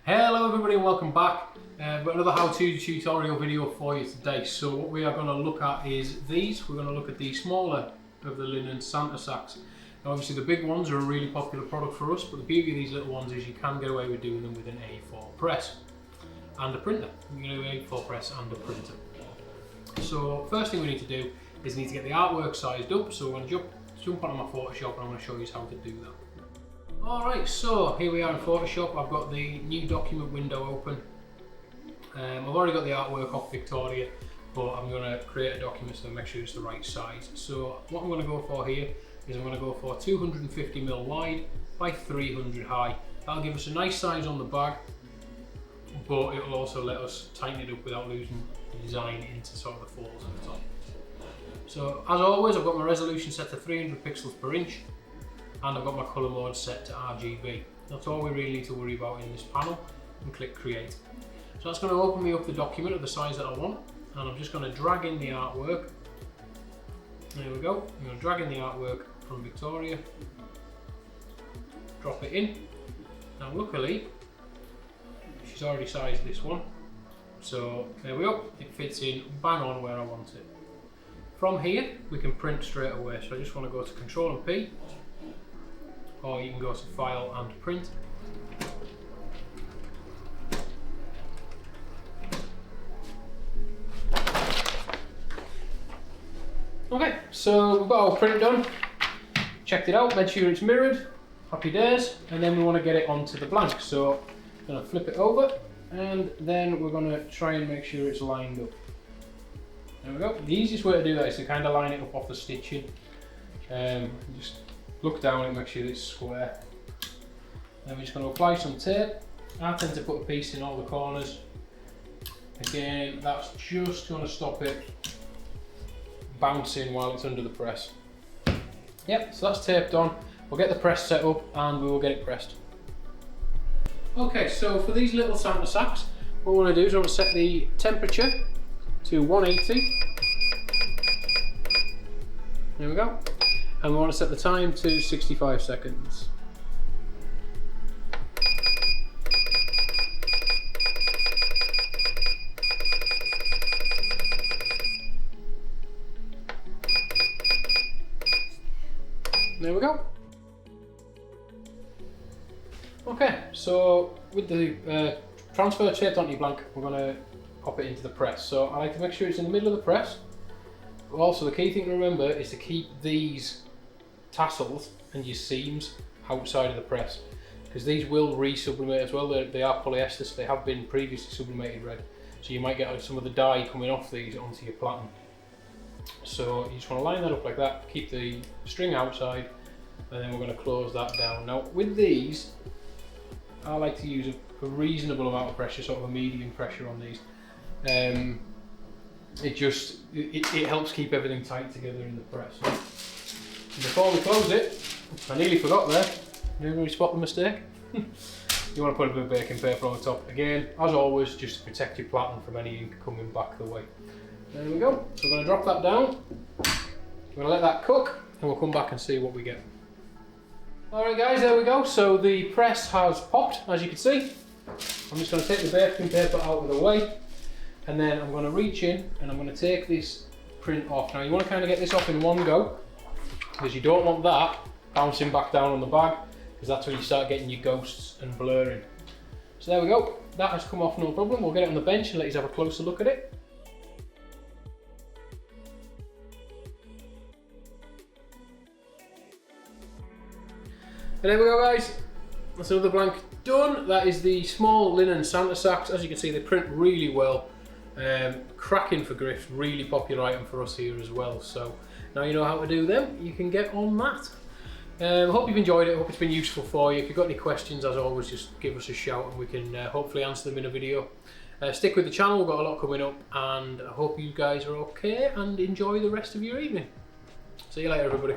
Hello everybody and welcome back. I've got another how-to tutorial video for you today. So what we are going to look at is these. We're going to look at the smaller of the linen Santa sacks. Now obviously the big ones are a really popular product for us, but the beauty of these little ones is you can get away with doing them with an A4 press and a printer. You can do an A4 press and a printer. So first thing we need to do is we need to get the artwork sized up. So we're going to jump onto my Photoshop and I'm going to show you how to do that. Alright, so here we are in Photoshop. I've got the new document window open. I've already got the artwork off Victoria, but I'm going to create a document so make sure it's the right size. So what I'm going to go for here is I'm going to go for 250mm wide by 300 high. That'll give us a nice size on the bag, but it will also let us tighten it up without losing the design into sort of the folds at the top. So as always, I've got my resolution set to 300 pixels per inch. And I've got my colour mode set to RGB. That's all we really need to worry about in this panel, and click create. So that's going to open me up the document of the size that I want, and I'm just going to drag in the artwork. There we go. I'm going to drag in the artwork from Victoria, drop it in. Now luckily she's already sized this one, so there we go, it fits in bang on where I want it. From here we can print straight away, so I just want to go to Control and P, or you can go to File and Print. Okay, so we've got our print done, checked it out, made sure it's mirrored, happy days, and then we want to get it onto the blank. So I'm going to flip it over and then we're going to try and make sure it's lined up. There we go. The easiest way to do that is to kind of line it up off the stitching. Just look down and make sure it's square. Then we're just going to apply some tape. I tend to put a piece in all the corners. Again, that's just going to stop it bouncing while it's under the press. Yep, so that's taped on. We'll get the press set up and we will get it pressed. Okay, so for these little Santa sacks, what we want to do is we want to set the temperature to 180. There we go. And we want to set the time to 65 seconds. There we go. Okay, so with the transfer taped onto your blank, we're going to pop it into the press. So I like to make sure it's in the middle of the press. But also the key thing to remember is to keep these tassels and your seams outside of the press, because these will re-sublimate as well. They are polyester, so they have been previously sublimated red, so you might get some of the dye coming off these onto your platen. So you just want to line that up like that, keep the string outside, and then we're going to close that down. Now with these, I like to use a reasonable amount of pressure, sort of a medium pressure on these. It helps keep everything tight together in the press. Before we close it, I nearly forgot there. Did anybody spot the mistake? You want to put a bit of baking paper on the top. Again, as always, just to protect your platen from any ink coming back the way. There we go. So we're going to drop that down. We're going to let that cook and we'll come back and see what we get. Alright guys, there we go. So the press has popped, as you can see. I'm just going to take the baking paper out of the way, and then I'm going to reach in and I'm going to take this print off. Now you want to kind of get this off in one go, because you don't want that bouncing back down on the bag, because that's when you start getting your ghosts and blurring. So there we go, that has come off no problem. We'll get it on the bench and let you have a closer look at it. And there we go guys, that's another blank done. That is the small linen Santa sacks. As you can see, they print really well. Cracking for gifts, really popular item for us here as well. So now you know how to do them, you can get on that. Hope you've enjoyed it, hope it's been useful for you. If you've got any questions, as always, just give us a shout and we can hopefully answer them in a video. Stick with the channel, we've got a lot coming up, and I hope you guys are okay and enjoy the rest of your evening. See you later everybody.